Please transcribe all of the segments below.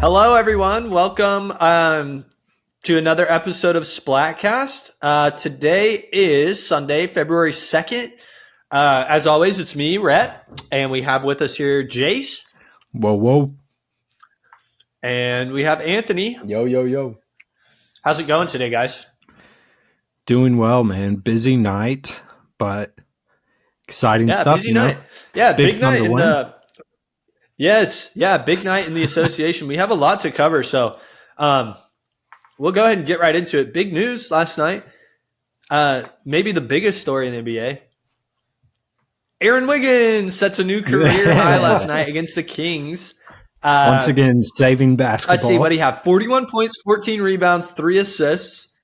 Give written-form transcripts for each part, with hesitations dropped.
Hello, everyone. Welcome to another episode of Splatcast. Today is Sunday, February 2nd. As always, it's me, Rhett, and we have with us here Jace. Whoa. And we have Anthony. Yo. How's it going today, guys? Doing well, man. Busy night, but exciting stuff. Busy night. Yeah, big night in the... big night in the association. We have a lot to cover, so we'll go ahead and get right into it. Big news last night. Maybe the biggest story in the NBA. Aaron Wiggins sets a new career high last night against the Kings. Once again, saving basketball. Let's see, what do you have? 41 points, 14 rebounds, 3 assists.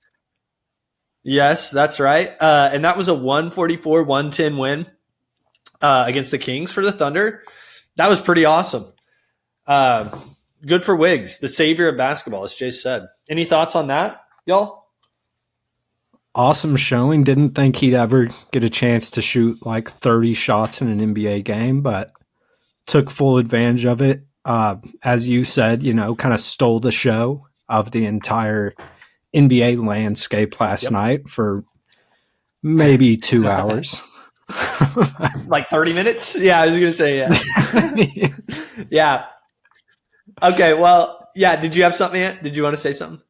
Yes, that's right. And that was a 144-110 win against the Kings for the Thunder. That was pretty awesome. Good for Wiggs, the savior of basketball, as Jace said. Any thoughts on that, y'all? Awesome showing. Didn't think he'd ever get a chance to shoot like 30 shots in an NBA game, but took full advantage of it. As you said, kind of stole the show of the entire NBA landscape last night for maybe 2 hours. Like 30 minutes? Yeah, I was going to say, yeah. Yeah. Okay, well, yeah, did you have something, Ant? Did you want to say something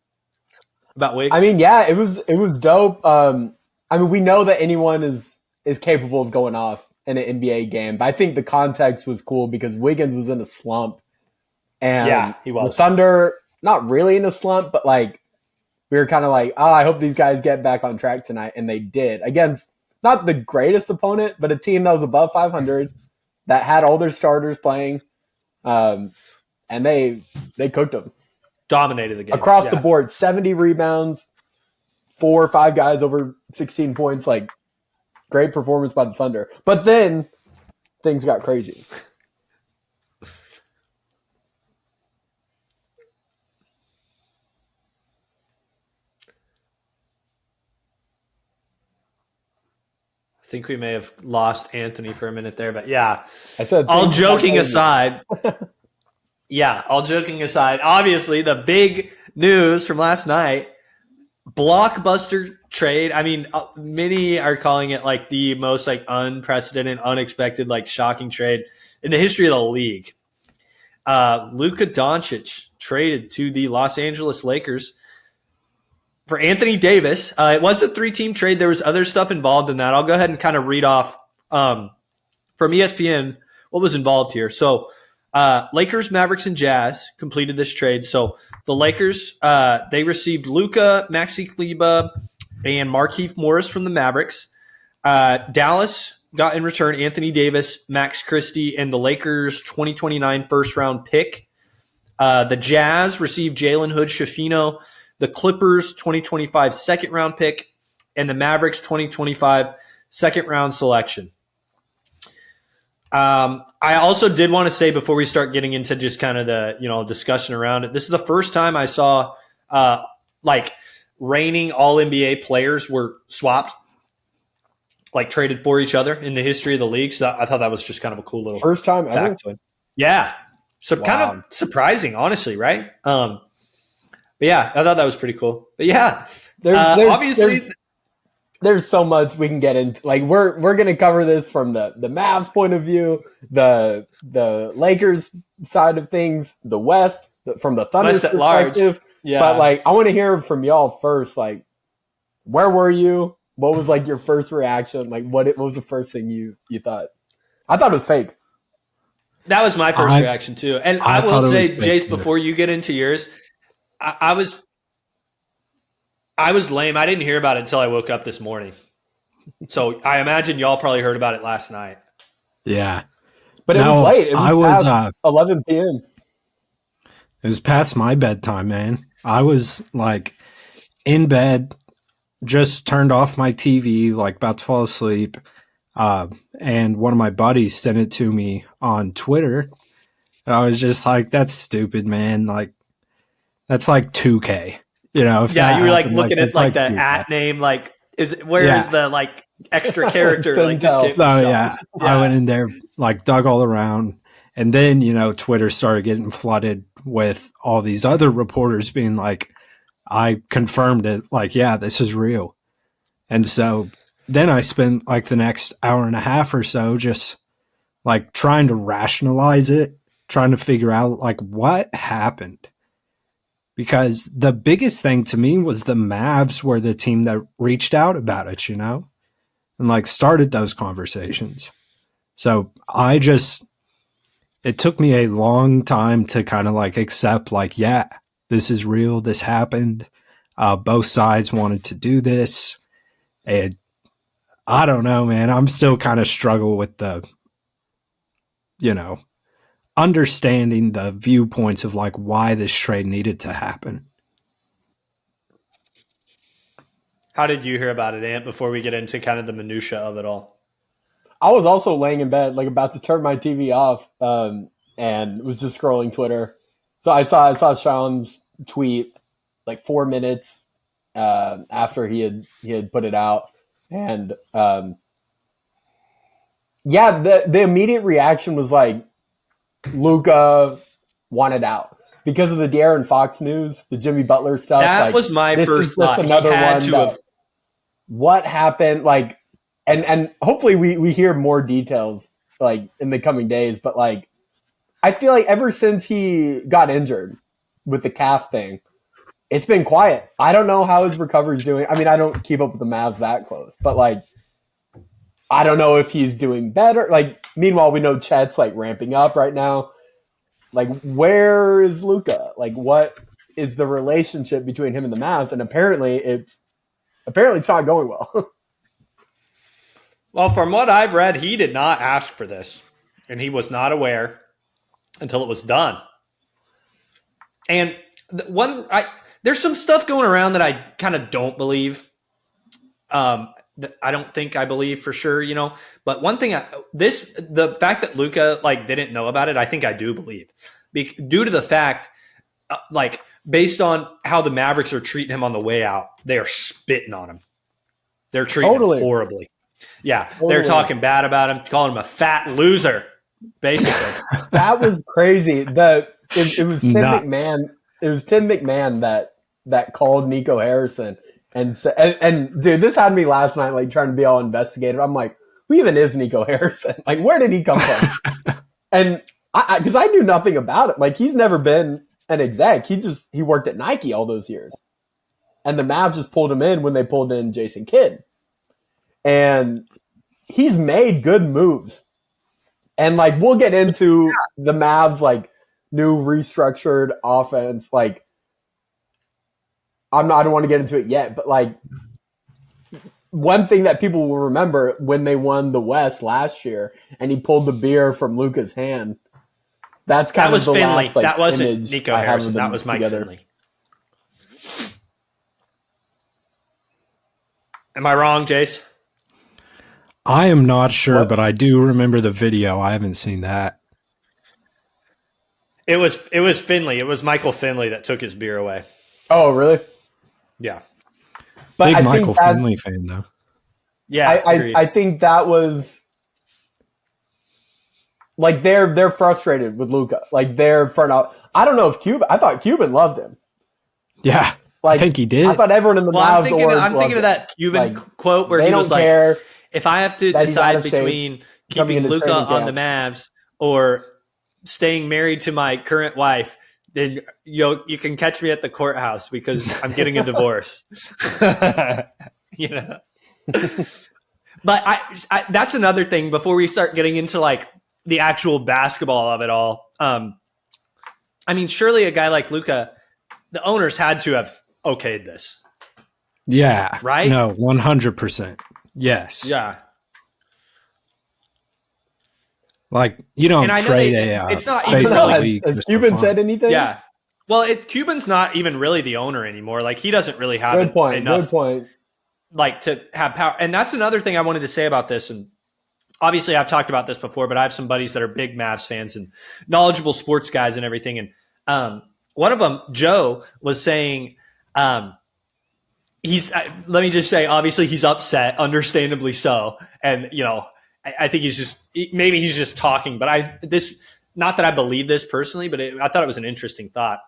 about Wiggs? I mean, yeah, it was dope. We know that anyone is capable of going off in an NBA game, but I think the context was cool because Wiggins was in a slump. And yeah, he was. The Thunder, not really in a slump, but like we were kind of like, I hope these guys get back on track tonight, and they did against not the greatest opponent, but a team that was above 500 that had all their starters playing, and they cooked them, dominated the game across the board. 70 rebounds, 4 or 5 guys over 16 points. Like great performance by the Thunder, but then things got crazy. I think we may have lost Anthony for a minute there, but yeah. I said, all joking aside. Yeah, all joking aside. Obviously, the big news from last night, blockbuster trade. I mean, many are calling it like the most like unprecedented, unexpected, like shocking trade in the history of the league. Luka Doncic traded to the Los Angeles Lakers for Anthony Davis. It was a 3-team trade. There was other stuff involved in that. I'll go ahead and kind of read off from ESPN what was involved here. So Lakers, Mavericks, and Jazz completed this trade. So the Lakers, they received Luka, Maxi Kleber, and Markieff Morris from the Mavericks. Dallas got in return Anthony Davis, Max Christie, and the Lakers' 2029 first-round pick. The Jazz received Jalen Hood-Schifino, the Clippers 2025 second-round pick, and the Mavericks 2025 second-round selection. I also did want to say before we start getting into just kind of the discussion around it, this is the first time I saw reigning All-NBA players were swapped, like traded for each other in the history of the league. So I thought that was just kind of a cool little first time ever. Yeah, so kind of surprising, honestly, right? But yeah, I thought that was pretty cool. But yeah, there's so much we can get into. Like we're gonna cover this from the Mavs point of view, the Lakers side of things, the West from the Thunder's perspective. Large. Yeah. But like I want to hear from y'all first. Like, where were you? What was like your first reaction? Like what was the first thing you thought? I thought it was fake. That was my first reaction too. And I will say, Jace, before you get into yours, I was lame. I didn't hear about it until I woke up this morning. So I imagine y'all probably heard about it last night. Yeah. But it was late. It was past 11 p.m. It was past my bedtime, man. I was like in bed, just turned off my TV, like about to fall asleep. And one of my buddies sent it to me on Twitter. And I was just like, that's stupid, man. Like, that's like 2K, you know? If you were like happened, looking at like the 2K. At name, like is the like extra character like this game? Oh yeah, I went in there, like dug all around, And then, Twitter started getting flooded with all these other reporters being like, I confirmed it. Like, yeah, this is real. And so then I spent like the next hour and a half or so just like trying to rationalize it, trying to figure out like what happened. Because the biggest thing to me was the Mavs were the team that reached out about it, and like started those conversations. So it took me a long time to kind of like accept like, yeah, this is real. This happened. Both sides wanted to do this. And I don't know, man. I'm still kind of struggle with the, understanding the viewpoints of like why this trade needed to happen. How did you hear about it, Ant, before we get into kind of the minutia of it all? I was also laying in bed, like about to turn my TV off, and was just scrolling Twitter. So I saw Sean's tweet like 4 minutes after he had put it out, and the immediate reaction was like, Luka wanted out because of the De'Aaron Fox news, the Jimmy Butler stuff. That was my first thought. Another one. What happened? Like, and hopefully we hear more details like in the coming days. But like, I feel like ever since he got injured with the calf thing, it's been quiet. I don't know how his recovery's doing. I mean, I don't keep up with the Mavs that close, but like, I don't know if he's doing better. Like, meanwhile, we know Chet's like ramping up right now. Like, where is Luka? Like, what is the relationship between him and the Mavs? And apparently it's not going well. Well, from what I've read, he did not ask for this, and he was not aware until it was done. And there's some stuff going around that I kind of don't believe. I don't think I believe for sure, But one thing, the fact that Luka like didn't know about it, I think I do believe, due to the fact, based on how the Mavericks are treating him on the way out, they are spitting on him. They're treating him horribly. Yeah, totally. They're talking bad about him, calling him a fat loser, basically. That was crazy. It was Tim McMahon. It was Tim McMahon that called Nico Harrison. And dude, this had me last night, like trying to be all investigative. I'm like, who even is Nico Harrison? Like, where did he come from? And because I knew nothing about it. Like, he's never been an exec. He worked at Nike all those years. And the Mavs just pulled him in when they pulled in Jason Kidd. And he's made good moves. And like, we'll get into the Mavs, like new restructured offense. Like, I don't want to get into it yet, but like one thing that people will remember when they won the West last year and he pulled the beer from Luka's hand. That's kind of the Finley. Last, like, that wasn't Nico Harrison. That was Mike Finley. Am I wrong, Jace? I am not sure, but I do remember the video. I haven't seen that. It was Finley. It was Michael Finley that took his beer away. Oh, really? Yeah. But Big Michael Finley fan, though. Yeah, I think that was like they're frustrated with Luka. Like they're front out. I don't know if I thought Cuban loved him. Yeah, like, I think he did. I thought everyone in the Mavs I'm thinking of that Cuban quote where he was like, if I have to decide between keeping Luka on the Mavs or staying married to my current wife, then you can catch me at the courthouse because I'm getting a divorce. But that's another thing before we start getting into like the actual basketball of it all. I mean, surely a guy like Luka, the owners had to have okayed this. Yeah. Right? No, 100%. Yes. Yeah. Like, you don't trade it's not even has Cuban said anything? Yeah. Well, Cuban's not even really the owner anymore. Like, he doesn't really have enough good point. Like, to have power. And that's another thing I wanted to say about this. And obviously, I've talked about this before, but I have some buddies that are big Mavs fans and knowledgeable sports guys and everything. And one of them, Joe, was saying let me just say, obviously, he's upset, understandably so. And, I think he's just talking. But not that I believe this personally, but I thought it was an interesting thought.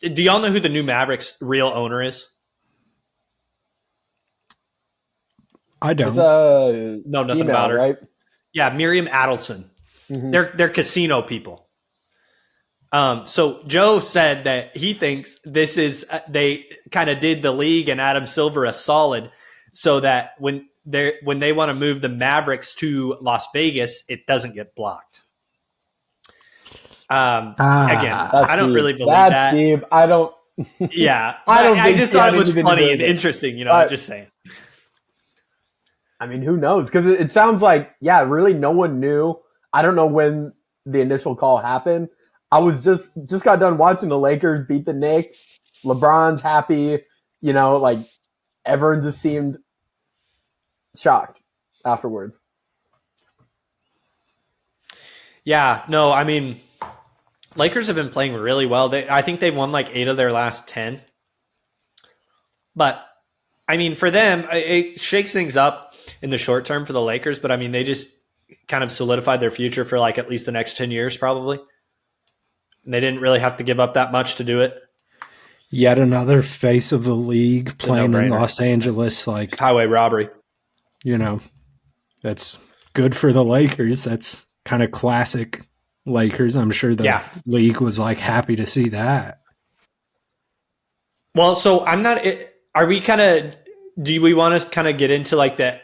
Do y'all know who the new Mavericks real owner is? I don't. It's a No, nothing female, about her. right? Yeah, Miriam Adelson. Mhm. They're casino people. So Joe said that he thinks this is they kind of did the league and Adam Silver a solid, so that when they want to move the Mavericks to Las Vegas, it doesn't get blocked. Again, I don't really believe that. Deep. I don't. Yeah, I just thought it was funny and interesting. Just saying. I mean, who knows? Because it sounds like, really no one knew. I don't know when the initial call happened. I was just got done watching the Lakers beat the Knicks. LeBron's happy. Everyone just seemed shocked afterwards. Yeah, no, I mean, Lakers have been playing really well. I think they've won like 8 of their last 10. But, I mean, for them, it shakes things up in the short term for the Lakers. But, I mean, they just kind of solidified their future for like at least the next 10 years probably. And they didn't really have to give up that much to do it. Yet another face of the league playing in Los Angeles. Like highway robbery. That's good for the Lakers. That's kind of classic Lakers. I'm sure the league was like happy to see that. Well, so are we do we want to kind of get into like the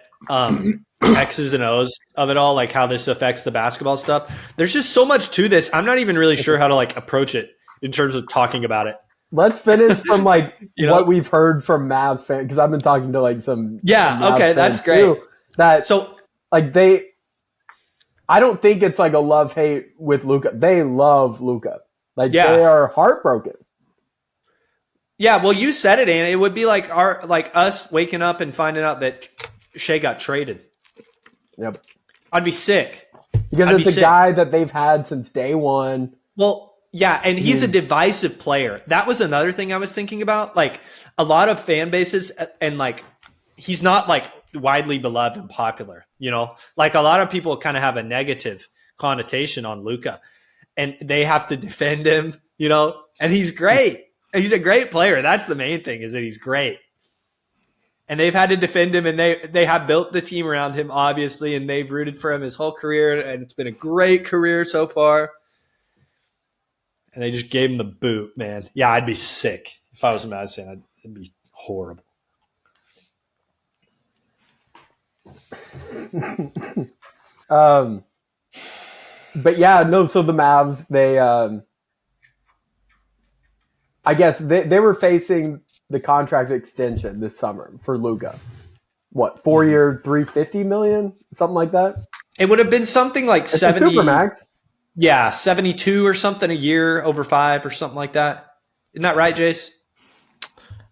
X's and O's of it all, like how this affects the basketball stuff? There's just so much to this. I'm not even really sure how to like approach it in terms of talking about it. Let's finish from like what we've heard from Mavs fans, because I've been talking to like some okay, that's great. Too, I don't think it's like a love-hate with Luka. They love Luka. They are heartbroken. Yeah, well, you said it, and it would be like us waking up and finding out that Shea got traded. Yep. I'd be sick. Because it's a guy that they've had since day one. Well, yeah, and he's a divisive player. That was another thing I was thinking about. Like, a lot of fan bases, and like, he's not like widely beloved and popular, Like, a lot of people kind of have a negative connotation on Luka, and they have to defend him, and he's great. He's a great player. That's the main thing, is that he's great. And they've had to defend him, and they have built the team around him, obviously, and they've rooted for him his whole career, and it's been a great career so far. And they just gave him the boot, man. Yeah, I'd be sick. If I was a Mavs fan, it'd be horrible. But yeah, no, so the Mavs, they I guess they were facing the contract extension this summer for Luka. What, 4-year, $350 million? Something like that? It would have been something like it's 70. Supermax. Yeah, 72 or something a year over 5 or something like that. Isn't that right, Jace?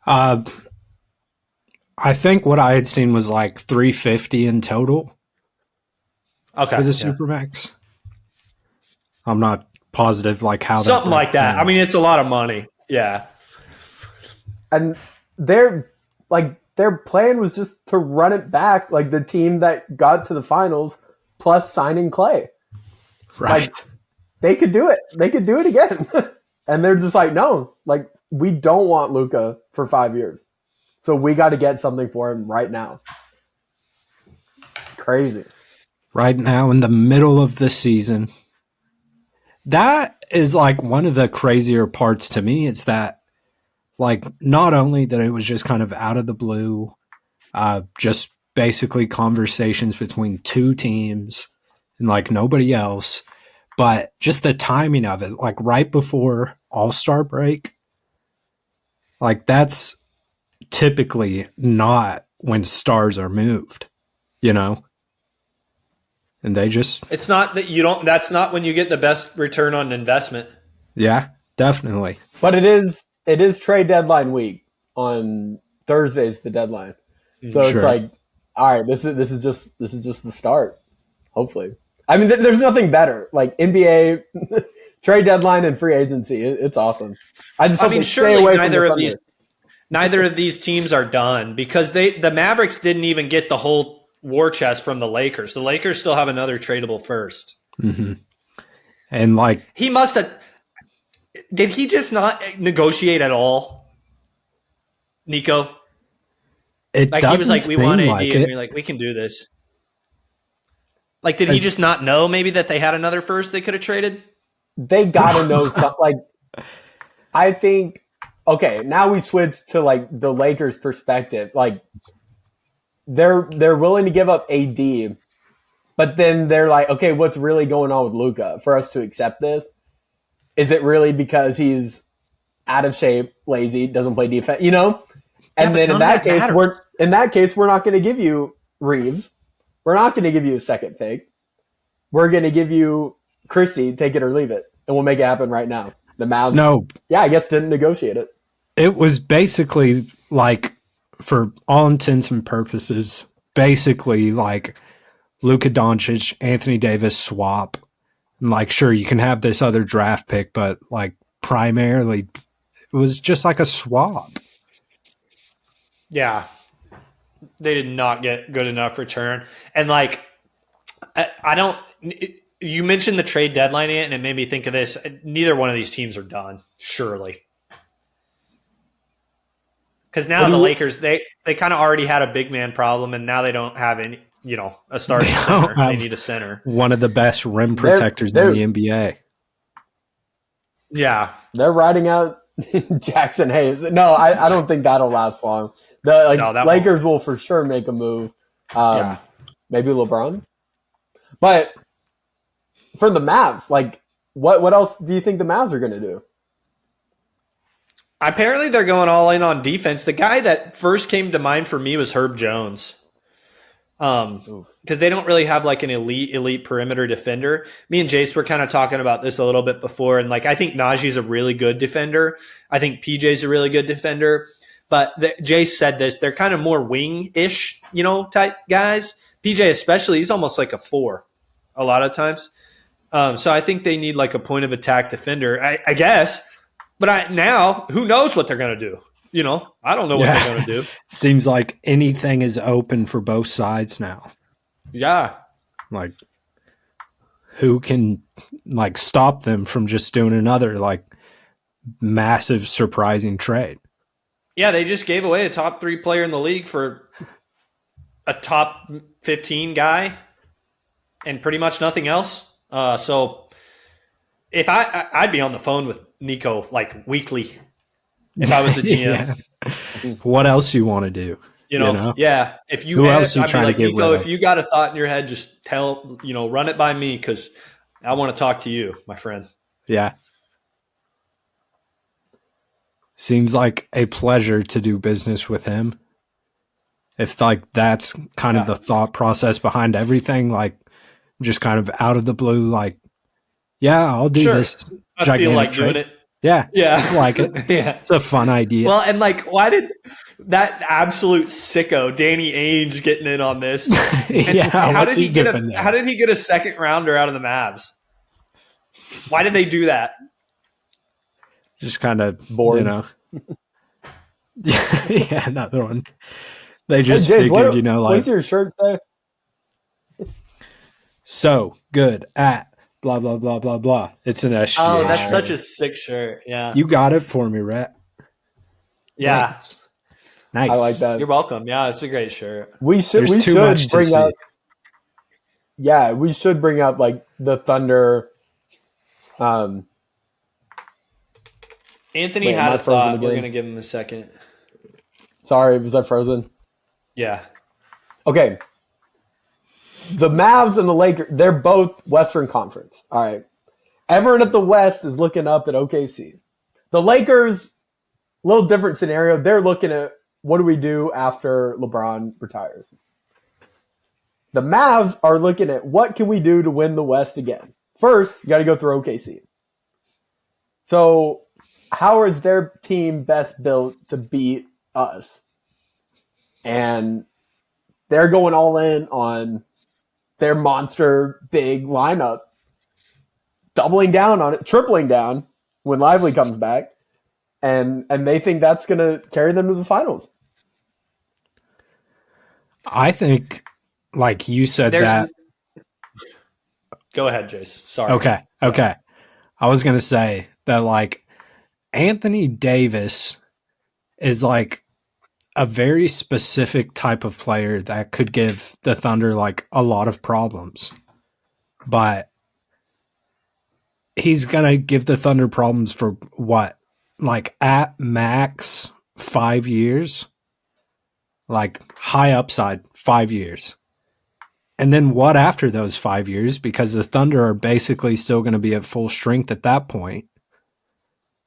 I think what I had seen was like 350 in total. Okay. For the Supermax. I'm not positive like how something like that. I mean, it's a lot of money. Yeah. And their plan was just to run it back, like the team that got to the finals plus signing Clay. Right. They could do it. They could do it again. And they're just like, no, like, we don't want Luka for 5 years. So we got to get something for him right now. Crazy. Right now in the middle of the season. That is like one of the crazier parts to me. It's that, like, not only that it was just kind of out of the blue, just basically conversations between two teams and like nobody else, but just the timing of it, like right before All-Star break, like that's typically not when stars are moved, And they just... It's not that that's not when you get the best return on investment. Yeah, definitely. But it is trade deadline week. On Thursday's the deadline. So It's like, all right, this is just the start. Hopefully. I mean, there's nothing better. Like NBA trade deadline and free agency. It's awesome. I mean, surely neither of these teams are done, because the Mavericks didn't even get the whole war chest from the Lakers. The Lakers still have another tradable first. Mm-hmm. And like he must have. Did he just not negotiate at all, Nico? it Like doesn't he was like, "We seem want AD," like and it. we're like, "We can do this." Like, did he just not know maybe that they had another first they could have traded? They gotta know something. Like, I think. Okay, now we switch to like the Lakers' perspective. Like, they're willing to give up AD, but then they're like, okay, what's really going on with Luka for us to accept this? Is it really because he's out of shape, lazy, doesn't play defense? You know. And then in that case, we're not going to give you Reeves. We're not going to give you a second pick. We're going to give you Christie, take it or leave it, and we'll make it happen right now. The Mavs, I guess didn't negotiate it. It was basically like, for all intents and purposes, basically like Luka Doncic, Anthony Davis swap. And like, sure, you can have this other draft pick, but like primarily it was just like a swap. Yeah. They did not get good enough return. And like, I don't. You mentioned the trade deadline, and it made me think of this. Neither one of these teams are done, surely. Because now the Lakers, they kind of already had a big man problem, and now they don't have any, a starting center. They need a center. One of the best rim protectors in the NBA. Yeah. They're riding out Jackson Hayes. No, I don't think that'll last long. The Lakers will for sure make a move. Maybe LeBron. But for the Mavs, like, what else do you think the Mavs are going to do? Apparently, they're going all in on defense. The guy that first came to mind for me was Herb Jones. Because they don't really have like an elite perimeter defender. Me and Jace were kind of talking about this a little bit before, and like I think Najee's a really good defender. I think PJ's a really good defender. But Jace said this, they're kind of more wing-ish, type guys. PJ especially, he's almost like a 4 a lot of times. So I think they need like a point of attack defender, I guess. But now, who knows what they're going to do? I don't know what they're going to do. Seems like anything is open for both sides now. Yeah. Like, who can like stop them from just doing another like massive surprising trade? Yeah, they just gave away a top 3 player in the league for a top 15 guy and pretty much nothing else. So if I'd be on the phone with Nico like weekly if I was a GM. What else you want to do? Yeah. If you who else you trying like, to get Nico, rid of? if you got a thought in your head, just run it by me because I want to talk to you, my friend. Yeah. Seems like a pleasure to do business with him. If like that's kind of the thought process behind everything, like just kind of out of the blue, like, yeah, I'll do this. I feel like doing it. Yeah. I like it. Yeah. It's a fun idea. Well, and like, why did that absolute sicko, Danny Ainge, getting in on this? How did he get a second rounder out of the Mavs? Why did they do that? Just kind of bored, Yeah, another one. They just figured, like, what does your shirt say? So good at blah blah blah blah blah. It's an SGA. Oh, that's such a sick shirt. Yeah, you got it for me, Rhett. Yeah, nice. I like that. You're welcome. Yeah, it's a great shirt. We should bring up. Yeah, we should bring up like the Thunder. Anthony had a thought. We're gonna give him a second. Sorry, was I frozen? Yeah. Okay. The Mavs and the Lakers, they're both Western Conference. All right. Everyone at the West is looking up at OKC. The Lakers, a little different scenario. They're looking at what do we do after LeBron retires. The Mavs are looking at what can we do to win the West again. First, you got to go through OKC. So how is their team best built to beat us? And they're going all in on their monster big lineup, doubling down on it, tripling down when Lively comes back, and they think that's going to carry them to the finals. I think, like you said, Go ahead, Jace. Sorry. Okay. I was going to say that, like, Anthony Davis is, like, a very specific type of player that could give the Thunder, like, a lot of problems. But he's going to give the Thunder problems for what? Like, at max 5 years? Like, high upside 5 years. And then what after those 5 years? Because the Thunder are basically still going to be at full strength at that point.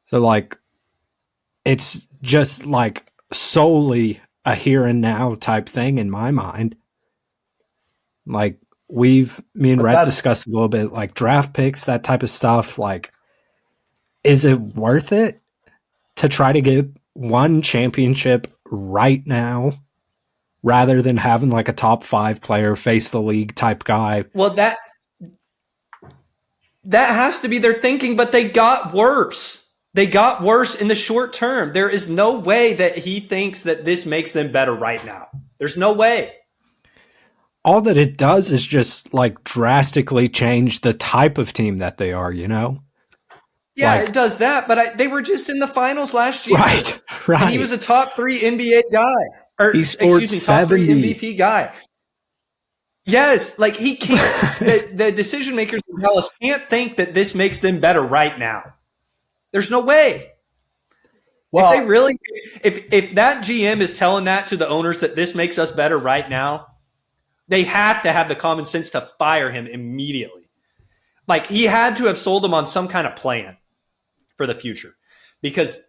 So, like, it's just, like, solely a here and now type thing in my mind. Like, me and Rhett discussed a little bit, like, draft picks, that type of stuff. Like, is it worth it to try to get one championship right now rather than having, like, a top 5 player face the league type guy? Well, that has to be their thinking, but they got worse. They got worse in the short term. There is no way that he thinks that this makes them better right now. There's no way. All that it does is just, like, drastically change the type of team that they are, you know? Yeah, like, it does that, but they were just in the finals last year. Right. And he was a top 3 NBA guy. Or, he scored 70. Top 3 MVP guy. Yes, like, he can't. the decision makers in Dallas can't think that this makes them better right now. There's no way. Well, if that GM is telling that to the owners that this makes us better right now, they have to have the common sense to fire him immediately. Like, he had to have sold them on some kind of plan for the future, because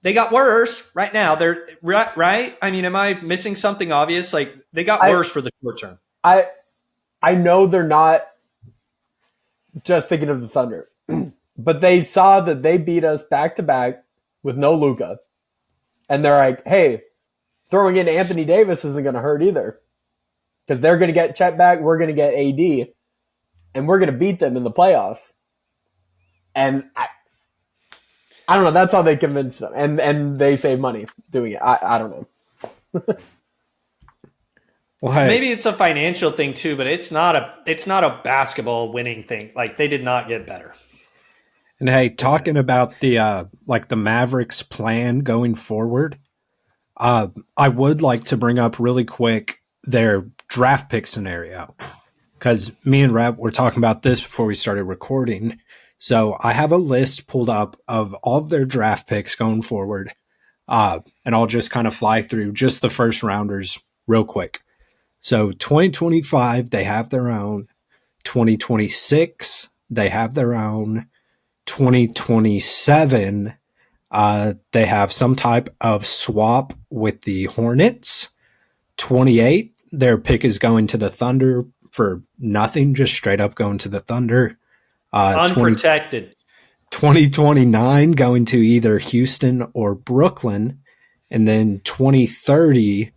they got worse right now. They're right. I mean, am I missing something obvious? Like, they got worse for the short term. I know they're not just thinking of the Thunder, but they saw that they beat us back to back with no Luka, and they're like, "Hey, throwing in Anthony Davis isn't going to hurt either, because they're going to get Chet back, we're going to get AD, and we're going to beat them in the playoffs." And I don't know. That's how they convinced them, and they save money doing it. I don't know. Well, hey, maybe it's a financial thing too, but it's not a basketball winning thing. Like, they did not get better. And hey, talking about the the Mavericks plan going forward, I would like to bring up really quick their draft pick scenario, because me and Rhett were talking about this before we started recording. So I have a list pulled up of all of their draft picks going forward, and I'll just kind of fly through just the first rounders real quick. So 2025, they have their own. 2026, they have their own. 2027, they have some type of swap with the Hornets. 28, their pick is going to the Thunder for nothing, just straight up going to the Thunder. Unprotected. 2029 going to either Houston or Brooklyn. And then 2030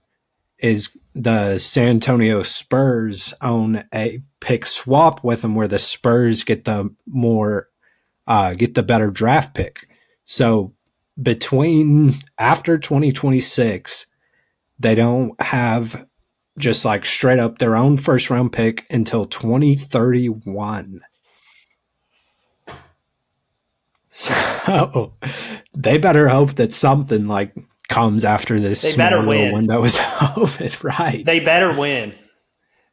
is the San Antonio Spurs own a pick swap with them, where the Spurs get the better draft pick. So between after 2026, they don't have just, like, straight up their own first round pick until 2031. So they better hope that something, like, comes after this small little window is open, right? They better win.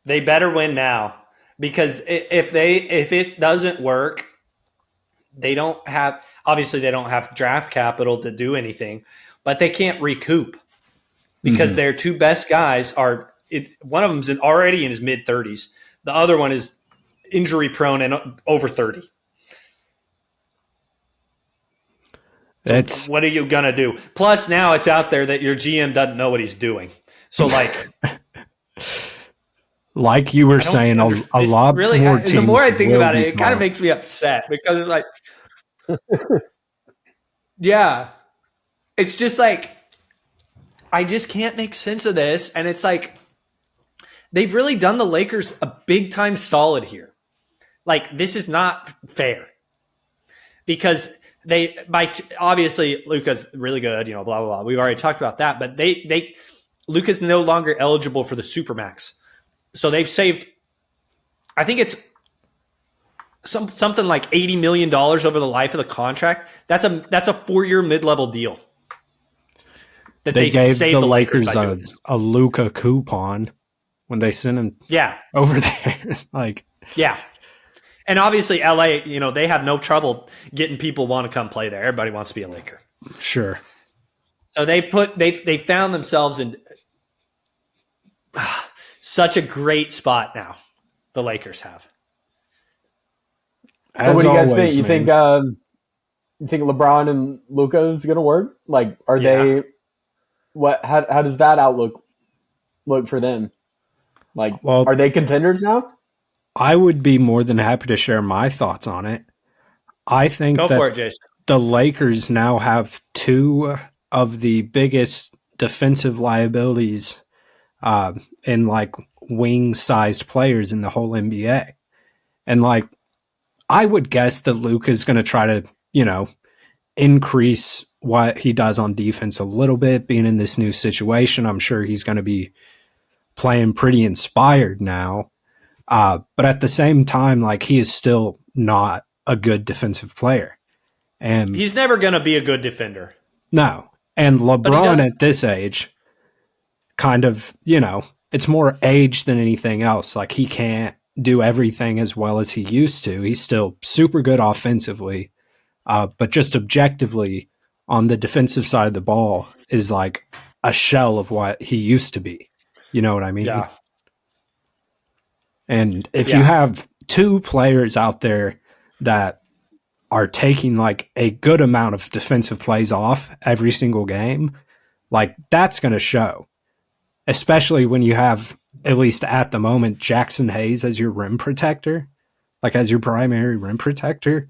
They better win now, because if it doesn't work, they don't have draft capital to do anything, but they can't recoup, because their two best guys one of them's already in his mid-30s. The other one is injury prone and over 30. So what are you going to do? Plus, now it's out there that your GM doesn't know what he's doing. So, like you were saying, a lot really, more teams. The more I think about it kind of makes me upset, because it's like, yeah, it's just like, I just can't make sense of this. And it's like, they've really done the Lakers a big time solid here. Like, this is not fair, because obviously Luka's really good, blah, blah, blah. We've already talked about that, but Luka's no longer eligible for the Supermax. So they've saved, I think it's something like $80 million over the life of the contract. That's a 4-year mid-level deal. That they gave the Lakers a Luka coupon when they sent him over there. Yeah. And obviously LA, they have no trouble getting people want to come play there. Everybody wants to be a Laker. Sure. So they found themselves in such a great spot now. The Lakers have. So what do you guys think? You think LeBron and Luka is going to work? Are they? What? How does that outlook look for them? Are they contenders now? I would be more than happy to share my thoughts on it. I think for it, Jason. The Lakers now have two of the biggest defensive liabilities in wing-sized players in the whole NBA. And I would guess that Luka is going to try to, increase what he does on defense a little bit, being in this new situation. I'm sure he's going to be playing pretty inspired now. But at the same time, he is still not a good defensive player. And he's never going to be a good defender. No. And LeBron at this age, kind of, it's more age than anything else. He can't do everything as well as he used to. He's still super good offensively, but just objectively on the defensive side of the ball is a shell of what he used to be. You know what I mean? Yeah. And if you have two players out there that are taking a good amount of defensive plays off every single game, that's going to show. Especially when you have, at least at the moment, Jackson Hayes as your rim protector, as your primary rim protector.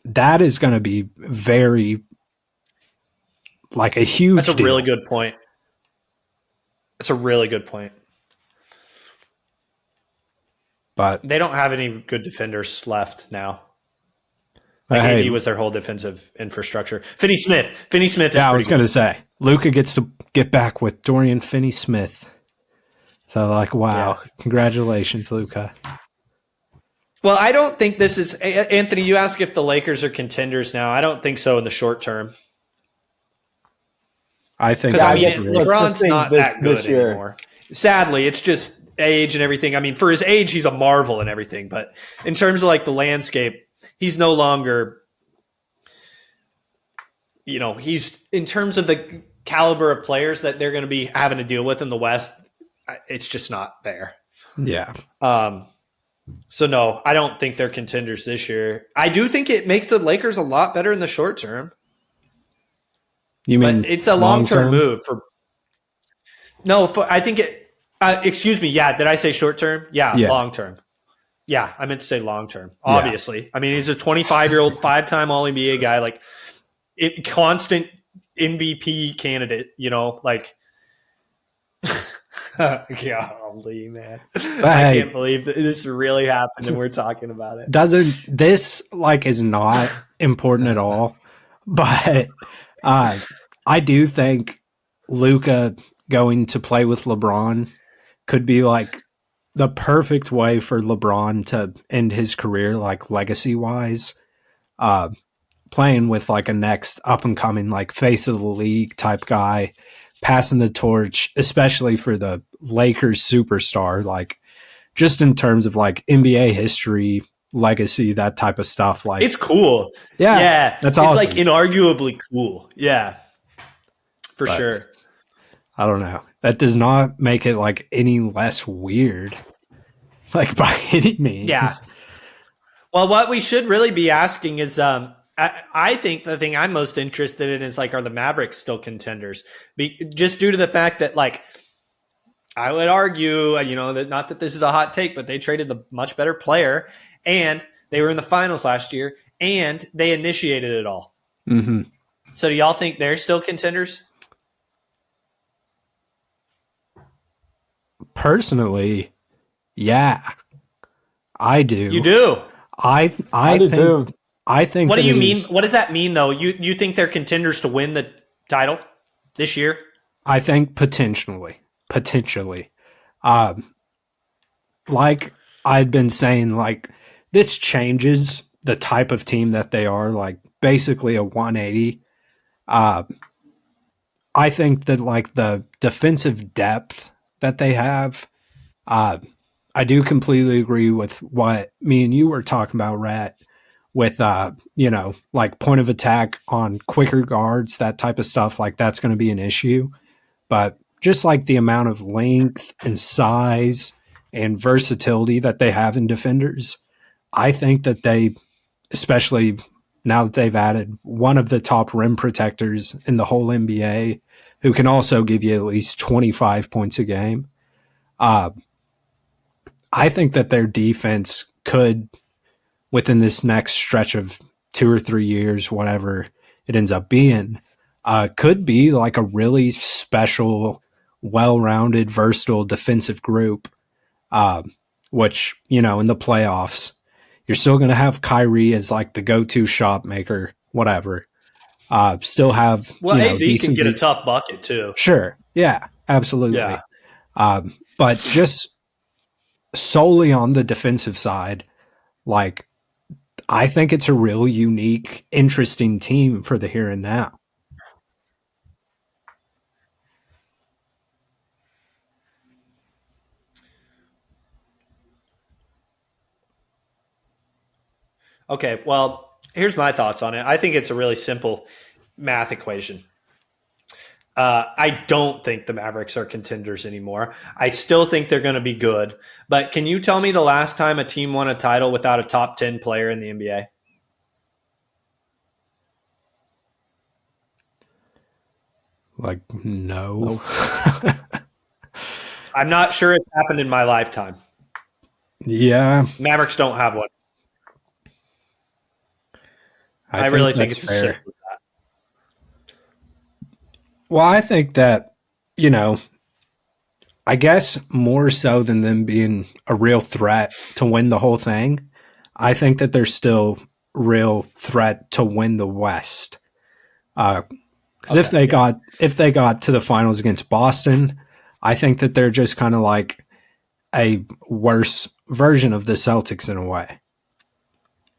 That is going to be very, a huge That's a deal. really good point. That's a really good point. But they don't have any good defenders left now. AD was their whole defensive infrastructure. Finney Smith is I was going to say, Luka gets to get back with Dorian Finney-Smith. So, wow. Yeah. Congratulations, Luka. Well, I don't think this is... Anthony, you ask if the Lakers are contenders now. I don't think so in the short term. I think... LeBron's not that good anymore. Sadly, it's just age and everything. For his age, he's a marvel and everything. But in terms of, the landscape, he's no longer... he's... In terms of the caliber of players that they're going to be having to deal with in the West, it's just not there. Yeah. So no, I don't think they're contenders this year. I do think it makes the Lakers a lot better in the short term. You mean but it's a long-term move for? No, I think it. Excuse me. Yeah, did I say short term? Yeah. Long term. Yeah, I meant to say long term. Obviously, he's a 25-year-old, 5-time All NBA guy, constant MVP candidate. Golly, man. I can't believe this really happened and we're talking about it. This is not important at all, but I do think Luka going to play with LeBron could be the perfect way for LeBron to end his career, legacy wise, playing with a next up and coming face of the league type guy, passing the torch, especially for the Lakers superstar, just in terms of NBA history, legacy, that type of stuff. It's cool. Yeah. That's awesome. It's inarguably cool. Yeah. For sure. I don't know. That does not make it any less weird. By any means. Yeah. Well, what we should really be asking is, I think the thing I'm most interested in is are the Mavericks still contenders? Just due to the fact that I would argue, that not that this is a hot take, but they traded the much better player and they were in the finals last year and they initiated it all. Mm-hmm. So do y'all think they're still contenders? Personally, yeah, I do. You do? I do too. I think. What do you mean? What does that mean, though? You think they're contenders to win the title this year? I think potentially. I'd been saying, like, this changes the type of team that they are, like, basically a 180. I think that, like, the defensive depth that they have, I do completely agree with what me and you were talking about, Rhett, with, like, point of attack on quicker guards, that type of stuff. Like, that's going to be an issue. But just like the amount of length and size and versatility that they have in defenders, I think that they, especially now that they've added one of the top rim protectors in the whole NBA, who can also give you at least 25 points a game, I think that their defense could, within this next stretch of 2 or 3 years, whatever it ends up being, could be like a really special, well-rounded, versatile defensive group, which, in the playoffs, you're still going to have Kyrie as like the go-to shot maker, whatever. Still have, AD can get a tough bucket too. Sure. Yeah, absolutely. Yeah. But just solely on the defensive side, like, I think it's a real unique, interesting team for the here and now. Okay, well, here's my thoughts on it. I think it's a really simple math equation. I don't think the Mavericks are contenders anymore. I still think they're going to be good. But can you tell me the last time a team won a title without a top 10 player in the NBA? Like, no. I'm not sure it's happened in my lifetime. Yeah. Mavericks don't have one. I really think it's as simple as that. Well, I think that, I guess more so than them being a real threat to win the whole thing, I think that they're still real threat to win the West. Because if they got to the finals against Boston, I think that they're just kind of like a worse version of the Celtics in a way.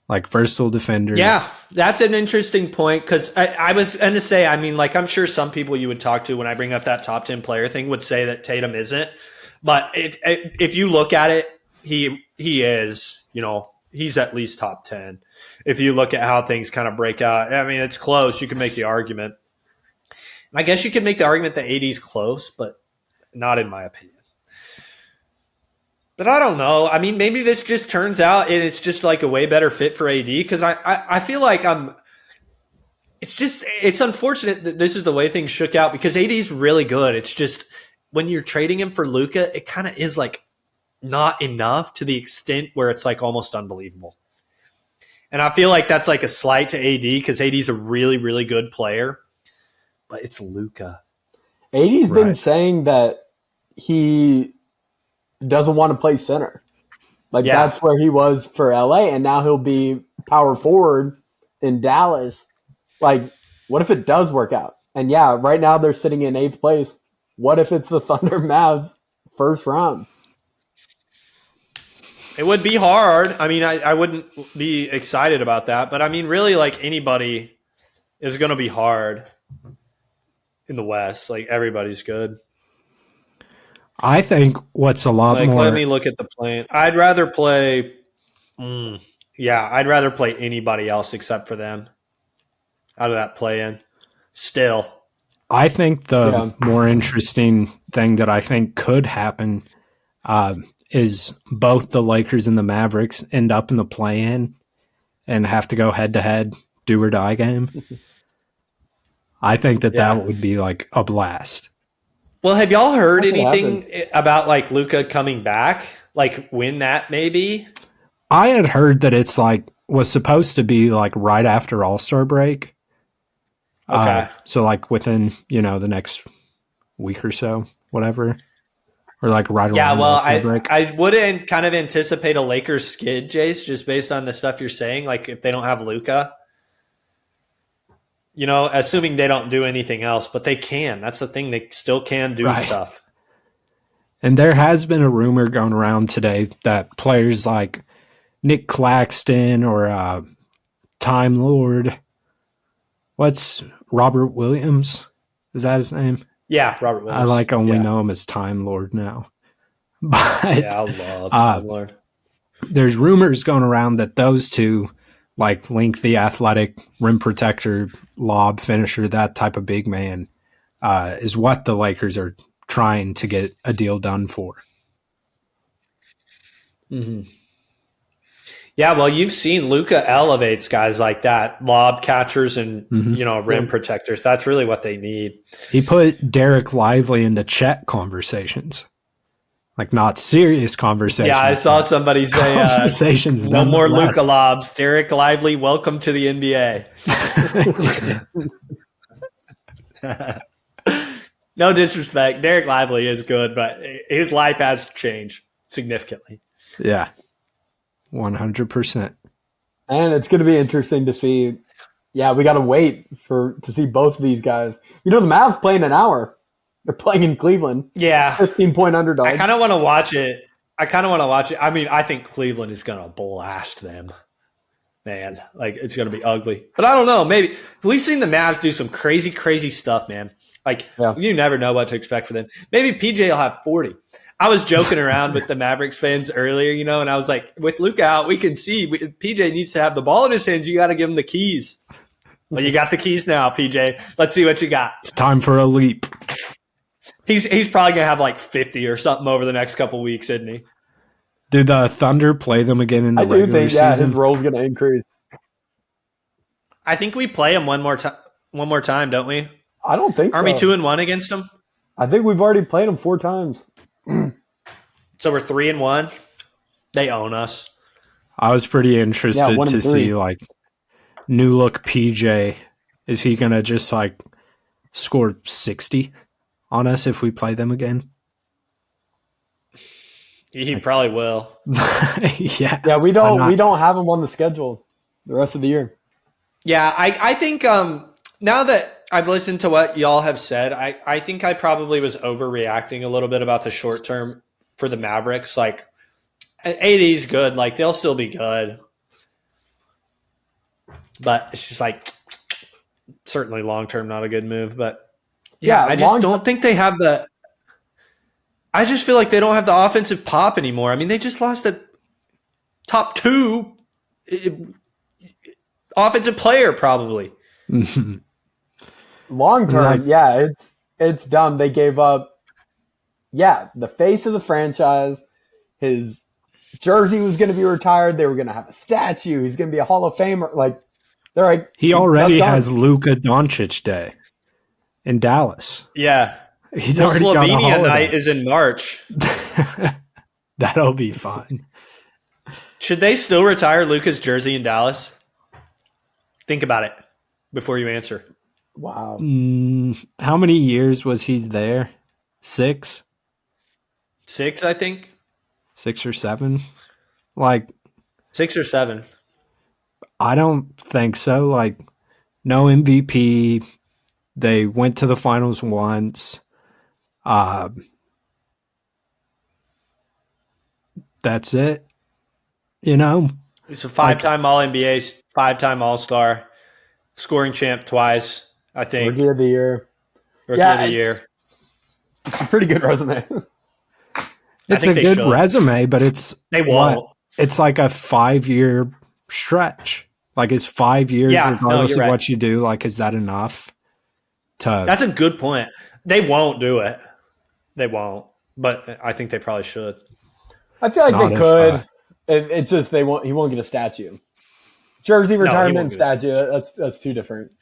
Like versatile defenders. Yeah, that's an interesting point because I was going to say, I mean, like, I'm sure some people you would talk to when I bring up that top 10 player thing would say that Tatum isn't. But if you look at it, he is, he's at least top 10. If you look at how things kind of break out, I mean, it's close. You can make the argument. I guess you could make the argument that AD's close, but not in my opinion. But I don't know. I mean, maybe this just turns out and it's just like a way better fit for AD because I feel like it's unfortunate that this is the way things shook out because AD is really good. It's just when you're trading him for Luka, it kind of is like not enough to the extent where it's like almost unbelievable. And I feel like that's like a slight to AD because AD's a really, really good player, but it's Luka. AD's been saying that he doesn't want to play center. That's where he was for LA, and now he'll be power forward in Dallas. Like, what if it does work out? And yeah, right now they're sitting in 8th place. What if it's the Thunder Mavs first round? It would be hard. I mean, I wouldn't be excited about that, but I mean, really, like anybody is going to be hard in the West. Like everybody's good. I think what's a lot more. Let me look at the plan. I'd rather play. I'd rather play anybody else except for them out of that play-in. Still, I think the more interesting thing that I think could happen is both the Lakers and the Mavericks end up in the play-in and have to go head-to-head, do-or-die game. I think that would be like a blast. Well, have y'all heard anything about like Luka coming back? Like when that maybe? I had heard that it's like was supposed to be like right after All-Star break. Okay. So like within, the next week or so, whatever. Or like right around All-Star break. I wouldn't kind of anticipate a Lakers skid, Jace, just based on the stuff you're saying. Like if they don't have Luka. Assuming they don't do anything else, but they can. That's the thing. They still can do stuff. And there has been a rumor going around today that players like Nick Claxton or Time Lord, what's Robert Williams? Is that his name? Yeah, Robert Williams. I only know him as Time Lord now. But yeah, I love Time Lord. There's rumors going around that those two, like lengthy, athletic, rim protector, lob finisher, that type of big man, is what the Lakers are trying to get a deal done for. Mm-hmm. Yeah, well, you've seen Luka elevates guys like that, lob catchers and rim protectors. That's really what they need. He put Derek Lively into Chet conversations, like not serious conversations. Yeah, I saw somebody say conversations. No more Luka lobs. Derek Lively, welcome to the NBA. No disrespect, Derek Lively is good, but his life has changed significantly. Yeah. 100%. And it's going to be interesting to see. Yeah, we got to wait to see both of these guys. The Mavs play in an hour. They're playing in Cleveland. Yeah. 15-point underdog. I kind of want to watch it. I mean, I think Cleveland is going to blast them. Man, like it's going to be ugly. But I don't know. Maybe we've seen the Mavs do some crazy, crazy stuff, man. You never know what to expect for them. Maybe PJ will have 40. I was joking around with the Mavericks fans earlier, and I was like, with Luka out, we can see PJ needs to have the ball in his hands. You got to give him the keys. Well, you got the keys now, PJ. Let's see what you got. It's time for a leap. He's probably going to have like 50 or something over the next couple weeks, isn't he? Did the Thunder play them again in the regular season? His role's going to increase. I think we play him one more time, don't we? I don't think so. Aren't we 2-1 against them? I think we've already played them 4 times. So we're 3-1. They own us. I was pretty interested to see new look PJ. Is he gonna just score 60 on us if we play them again? He probably will. Yeah. We don't have him on the schedule the rest of the year. Yeah, I think now that I've listened to what y'all have said, I think I probably was overreacting a little bit about the short term for the Mavericks. Like, AD's good. Like, they'll still be good. But it's just certainly long term, not a good move. But I just don't think they have I just feel like they don't have the offensive pop anymore. I mean, they just lost a top 2 offensive player probably. Long term, it's dumb. They gave up, the face of the franchise. His jersey was going to be retired. They were going to have a statue. He's going to be a Hall of Famer. He already has Luka Doncic Day in Dallas. Yeah, he's already got a holiday. Night is in March. That'll be fun. Should they still retire Luka's jersey in Dallas? Think about it before you answer. Wow. How many years was he there? 6? 6, I think. 6 or 7? 6 or 7. I don't think so. No MVP. They went to the finals once. That's it. He's a 5-time All-NBA, 5-time All-Star, scoring champ twice. I think. Rookie of the year. Rookie of the year. It's a pretty good resume. It's a good resume, but they won't. It's like a 5-year stretch. It's 5 years regardless of what you do. Is that enough? That's a good point. They won't do it. They won't. But I think they probably should. I feel like they could. It's just he won't get a statue. Jersey retirement statue. That's too different.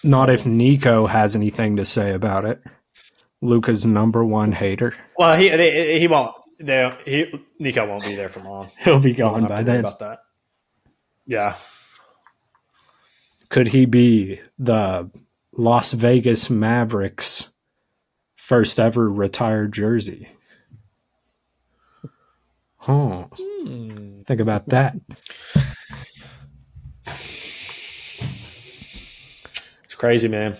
Not if Nico has anything to say about it. Luka's #1 hater. Well, he won't. Nico won't be there for long. He'll be gone by then. About that. Yeah. Could he be the Las Vegas Mavericks' first ever retired jersey? Think about that. Crazy, man.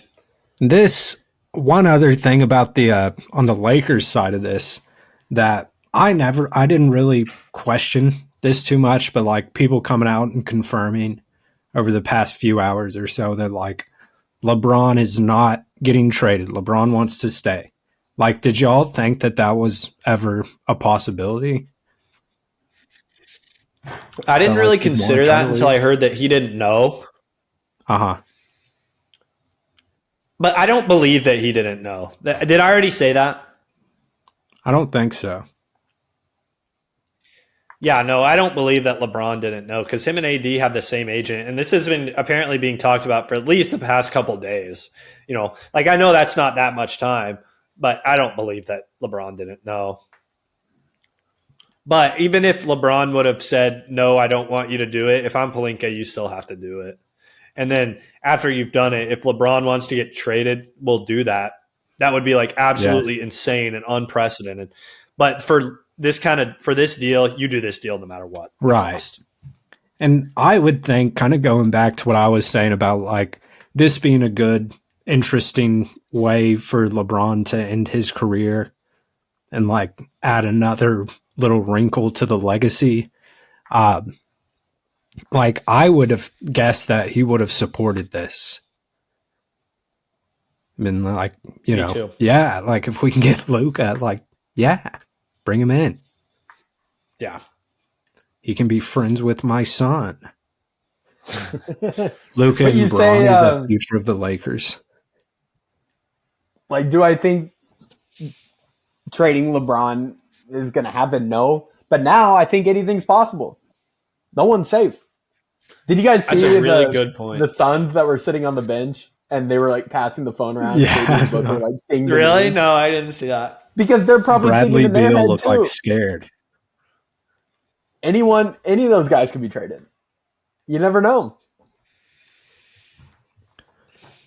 This one other thing about the on the Lakers side of this, that I didn't really question this too much, but like people coming out and confirming over the past few hours or so that like LeBron is not getting traded. LeBron wants to stay. Like, did y'all think that was ever a possibility? I didn't really consider that until I heard that he didn't know. Uh-huh. But I don't believe that he didn't know. Did I already say that? I don't think so. Yeah, no, I don't believe that LeBron didn't know because him and AD have the same agent. And this has been apparently being talked about for at least the past couple of days. You know, like I know that's not that much time, but I don't believe that LeBron didn't know. But even if LeBron would have said, no, I don't want you to do it, if I'm Pelinka, you still have to do it. And then after you've done it, if LeBron wants to get traded, we'll do that. That would be like absolutely insane and unprecedented. But for this deal, you do this deal no matter what. Right. And I would think, kind of going back to what I was saying about like this being a good, interesting way for LeBron to end his career and like add another little wrinkle to the legacy. Like I would have guessed that he would have supported this. I mean, like, you know, too. Yeah, like if we can get Luka, like, yeah, bring him in. Yeah. He can be friends with my son. Luka and Bron are the future of the Lakers. Like, do I think trading LeBron is going to happen? No. But now I think anything's possible. No one's safe. Did you guys see good point. The Suns that were sitting on the bench and they were like passing the phone around? Yeah. Were, like, really? No, I didn't see that. Because they're probably Bradley thinking in their Beal head looked too. like scared. Any of those guys could be traded. You never know.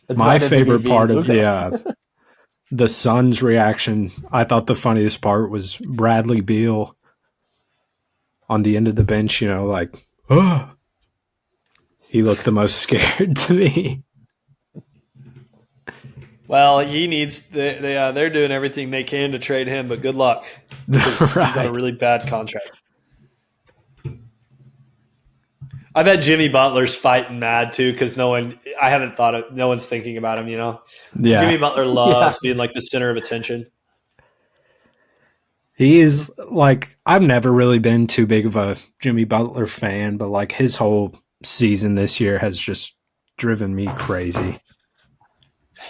My favorite part of the Suns' reaction, I thought the funniest part was Bradley Beal on the end of the bench, you know, like, oh. He looked the most scared to me. Well, he needs they're doing everything they can to trade him, but good luck. Right. He's on a really bad contract. I bet Jimmy Butler's fighting mad too because no one's thinking about him, you know. Yeah. Jimmy Butler loves being like the center of attention. He is like, I've never really been too big of a Jimmy Butler fan, but like his whole season this year has just driven me crazy.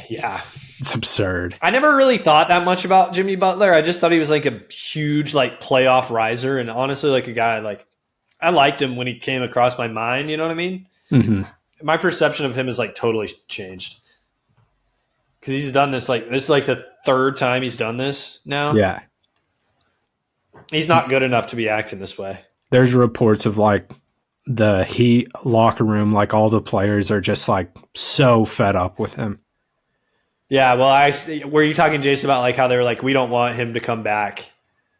Yeah. It's absurd. I never really thought that much about Jimmy Butler. I just thought he was like a huge like playoff riser and honestly like a guy like I liked him when he came across my mind, you know what I mean? Mm-hmm. My perception of him is like totally changed. Cuz he's done this is like the third time he's done this now. Yeah. He's not good enough to be acting this way. There's reports of like the Heat locker room, like all the players are just like so fed up with him. Yeah, well, were you talking, Jason, about like how they were like, we don't want him to come back?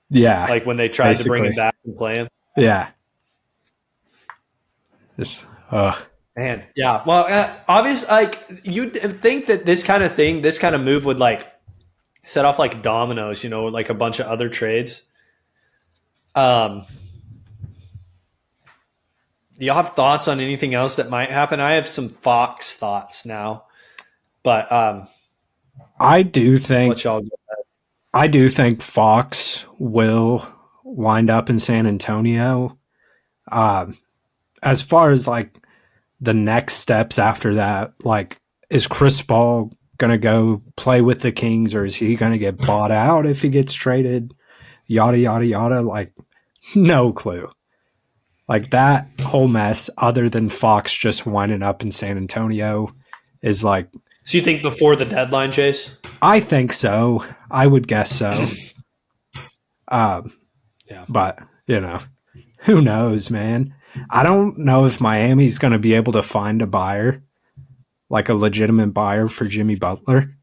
Yeah, like when they tried to bring him back and play him. Yeah, just man, yeah. Well, obviously, like you'd think that this kind of move would like set off like dominoes, you know, like a bunch of other trades. Do y'all have thoughts on anything else that might happen? I have some Fox thoughts now, but I do think Fox will wind up in San Antonio. As far as like the next steps after that, like is Chris Paul gonna go play with the Kings or is he gonna get bought out if he gets traded? Yada yada yada. Like no clue. Like that whole mess, other than Fox just winding up in San Antonio, is like. So you think before the deadline, Chase? I think so. I would guess so. Yeah. But, you know, who knows, man? I don't know if Miami's going to be able to find a buyer, like a legitimate buyer for Jimmy Butler.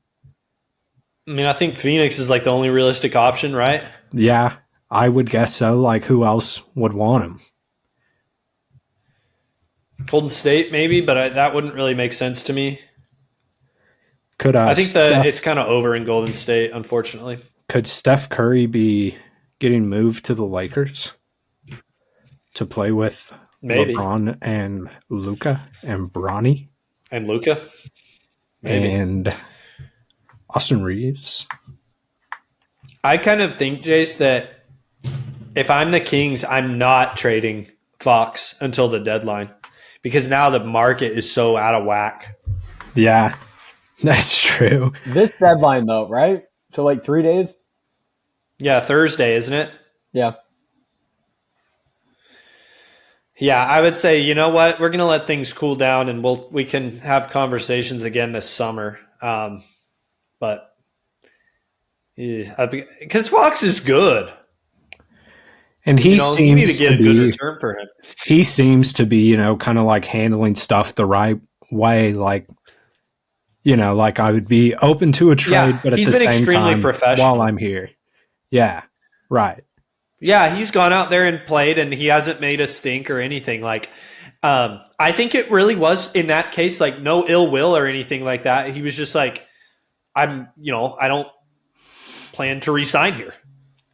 I mean, I think Phoenix is like the only realistic option, right? Yeah, I would guess so. Like, who else would want him? Golden State, maybe, but that wouldn't really make sense to me. Could I think that it's kind of over in Golden State, unfortunately. Could Steph Curry be getting moved to the Lakers to play with LeBron and Luka and Bronny. And Luka. Maybe. And Austin Reeves. I kind of think, Jace, that if I'm the Kings, I'm not trading Fox until the deadline because now the market is so out of whack. Yeah, that's true. This deadline, though, right? So, like 3 days? Yeah, Thursday, isn't it? Yeah. Yeah, I would say, you know what? We're going to let things cool down and we can have conversations again this summer. But because Fox is good. And he seems you need to get a good return for him. He seems to be, kind of like handling stuff the right way. Like, like I would be open to a trade, but at the same time, while I'm here. Yeah, right. Yeah, he's gone out there and played, and he hasn't made a stink or anything. Like, I think it really was in that case, like no ill will or anything like that. He was just like, I don't plan to resign here,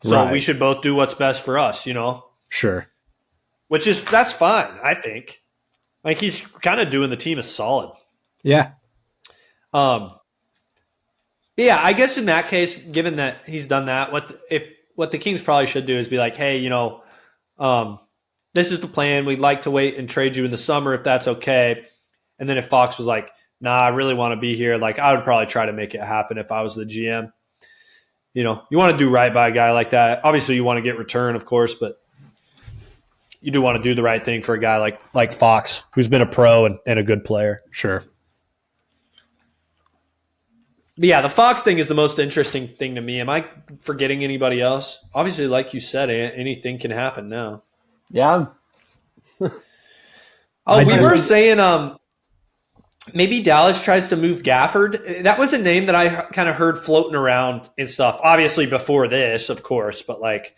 so we should both do what's best for us. Sure. That's fine. I think, like he's kind of doing the team a solid. Yeah. Yeah, I guess in that case, given that he's done that, what the Kings probably should do is be like, hey, this is the plan. We'd like to wait and trade you in the summer if that's okay. And then if Fox was like, nah, I really want to be here, like I would probably try to make it happen if I was the GM. You want to do right by a guy like that. Obviously, you want to get return, of course, but you do want to do the right thing for a guy like Fox, who's been a pro and a good player. Sure. But yeah, the Fox thing is the most interesting thing to me. Am I forgetting anybody else? Obviously, like you said, anything can happen now. Yeah. We were saying maybe Dallas tries to move Gafford. That was a name that I kind of heard floating around and stuff. Obviously before this, of course, but like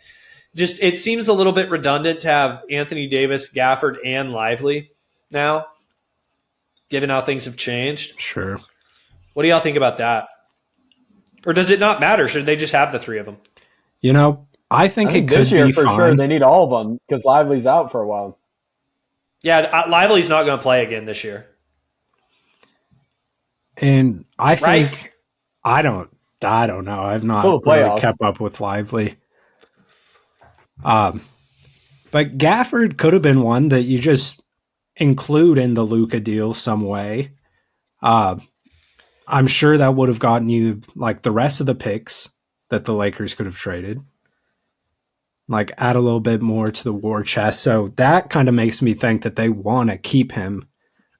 just it seems a little bit redundant to have Anthony Davis, Gafford, and Lively now, given how things have changed. Sure. What do y'all think about that? Or does it not matter? Should they just have the three of them? I think it could this year be for fine. Sure. They need all of them because Lively's out for a while. Yeah, Lively's not going to play again this year. And I think I don't know. I've not really kept up with Lively. But Gafford could have been one that you just include in the Luka deal some way. I'm sure that would have gotten you like the rest of the picks that the Lakers could have traded. Like add a little bit more to the war chest. So that kind of makes me think that they want to keep him.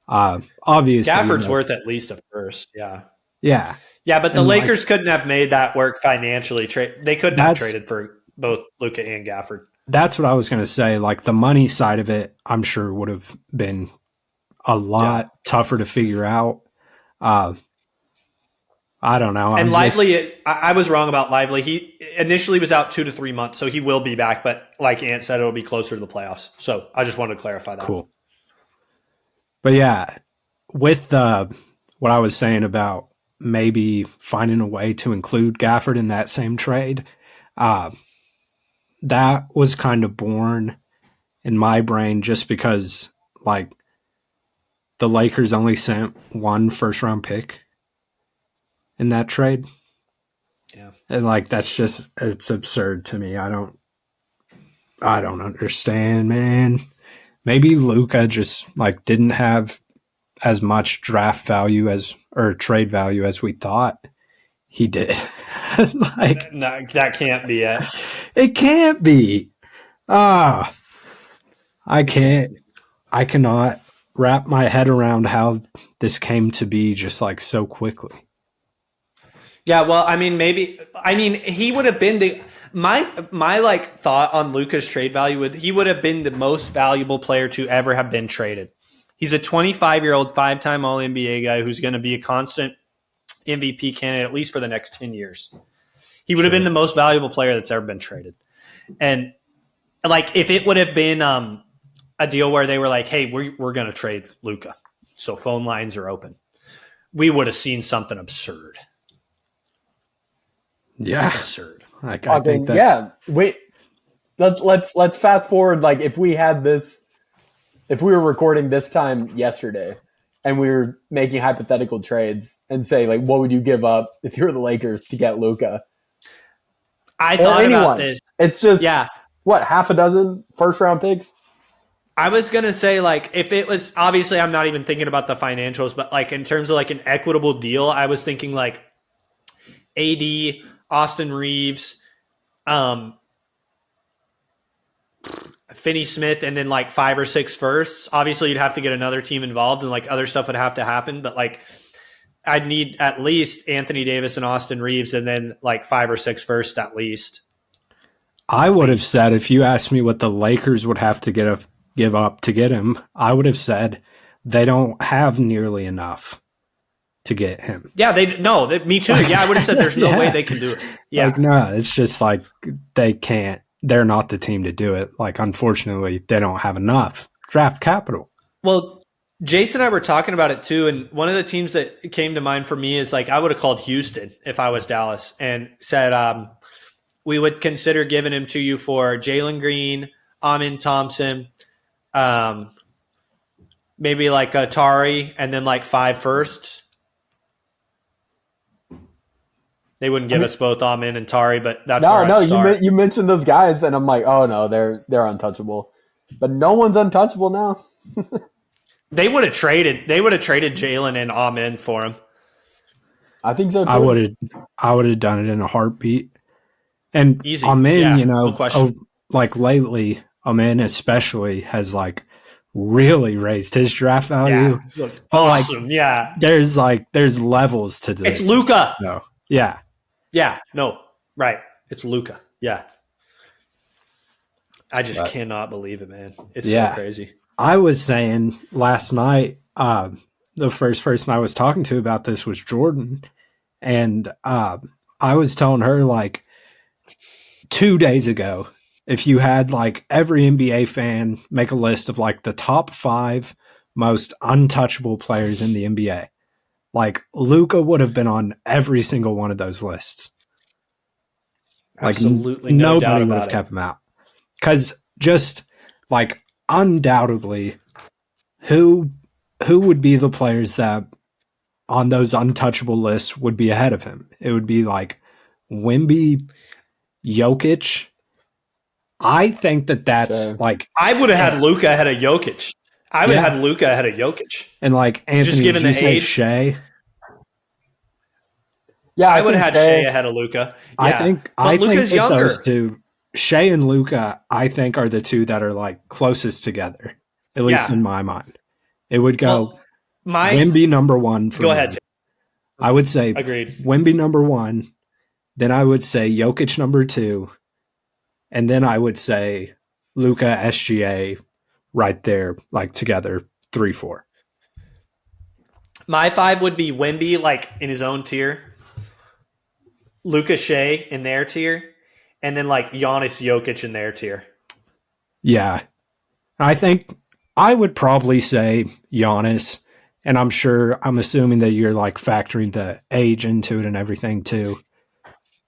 Obviously, Gafford's worth at least a first. Yeah. Yeah. Yeah, but the Lakers couldn't have made that work financially. They couldn't have traded for both Luka and Gafford. That's what I was going to say. Like the money side of it, I'm sure would have been a lot tougher to figure out. I don't know. And Lively, I was wrong about Lively. He initially was out 2 to 3 months, so he will be back. But like Ant said, it'll be closer to the playoffs. So I just wanted to clarify that. Cool. But yeah, with what I was saying about maybe finding a way to include Gafford in that same trade, that was kind of born in my brain just because like the Lakers only sent 1 first-round pick in that trade. Yeah. And like it's absurd to me. I don't understand, man. Maybe Luka just like didn't have as much draft value or trade value as we thought he did. Like no, that can't be it. It can't be. I cannot wrap my head around how this came to be just like so quickly. Yeah, well, he would have been my like thought on Luka's trade value he would have been the most valuable player to ever have been traded. He's a 25-year-old 5-time All-NBA guy who's going to be a constant MVP candidate at least for the next 10 years. He would have been the most valuable player that's ever been traded. And like if it would have been a deal where they were like, hey, we're going to trade Luka, so phone lines are open, we would have seen something absurd. Yeah. Absurd. I think that's... Yeah. let's fast forward. Like if we were recording this time yesterday, and we were making hypothetical trades, and say like, what would you give up if you were the Lakers to get Luka? I thought about this. It's just what, half a dozen first round picks. I was going to say, like, if it was, obviously I'm not even thinking about the financials, but like in terms of like an equitable deal, I was thinking like AD, Austin Reeves, Finney Smith, and then like 5 or 6 firsts. Obviously you'd have to get another team involved and like other stuff would have to happen, but like I'd need at least Anthony Davis and Austin Reeves and then like 5 or 6 firsts at least. I would have said, if you asked me what the Lakers would have to give up to get him, I would have said they don't have nearly enough to get him. Yeah, me too. Yeah, I would have said there's no way they can do it. Yeah. Like, no, it's just like they can't. They're not the team to do it. Like, unfortunately, they don't have enough draft capital. Well, Jace and I were talking about it too, and one of the teams that came to mind for me is like I would have called Houston if I was Dallas and said we would consider giving him to you for Jalen Green, Amin Thompson, maybe like Atari, and then like 5 firsts. They wouldn't give us both Amin and Tari, but that's where I'd start. You mentioned those guys, and I'm like, oh no, they're untouchable. But no one's untouchable now. They would have traded Jalen and Amin for him. I think so too. I would have done it in a heartbeat. And easy. Amin, no question. Like lately, Amin especially has like really raised his draft value. Yeah, awesome. Like, there's levels to this. It's Luka. No. Yeah. Yeah. No. Right. It's Luka. Yeah. I just cannot believe it, man. It's so crazy. I was saying last night, the first person I was talking to about this was Jordan. And I was telling her, like, 2 days ago, if you had like every NBA fan make a list of like the top 5 most untouchable players in the NBA, like Luka would have been on every single one of those lists. Like absolutely nobody would have kept him out. Because just like undoubtedly, who would be the players that on those untouchable lists would be ahead of him? It would be like Wemby, Jokic. I think that's like I would have had Luka ahead of Jokic. I would have had Luka ahead of Jokic. And like Anthony, just given the age, Shea. Yeah, I would have had Shea ahead of Luka. Yeah. I Luka's think younger. Those two, Shea and Luka, I think are the two that are like closest together, at least in my mind. It would go Wemby number 1. Go ahead. Jay. I would say agreed. Wemby number 1. Then I would say Jokic number 2. And then I would say Luka, SGA right there, like together, 3, 4. My 5 would be Wemby, like in his own tier. Luka, Shea in their tier. And then like Giannis, Jokic in their tier. Yeah. I think I would probably say Giannis. And I'm assuming that you're like factoring the age into it and everything too.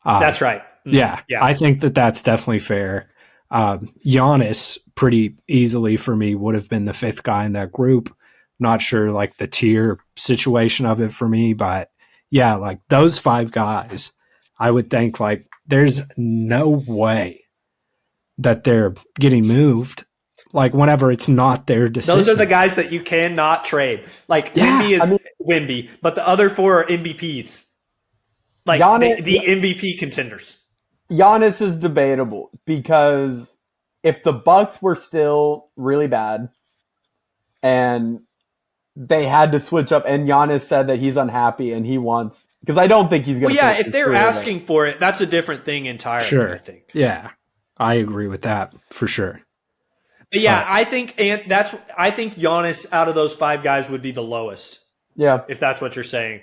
That's right. Yeah. I think that's definitely fair. Giannis pretty easily for me would have been the 5th guy in that group. Not sure like the tier situation of it for me, but yeah, like those 5 guys, I would think like there's no way that they're getting moved. Like whenever it's not their decision. Those are the guys that you cannot trade. Like Wemby is Wemby, but the other 4 are MVPs. Like Giannis, the MVP contenders. Giannis is debatable because if the Bucks were still really bad and they had to switch up, and Giannis said that he's unhappy and he wants, because I don't think he's going to. Well, yeah, if they're asking for it, that's a different thing entirely. Sure, I think. Yeah, I agree with that for sure. But yeah, I think Giannis out of those 5 guys would be the lowest. Yeah, if that's what you're saying,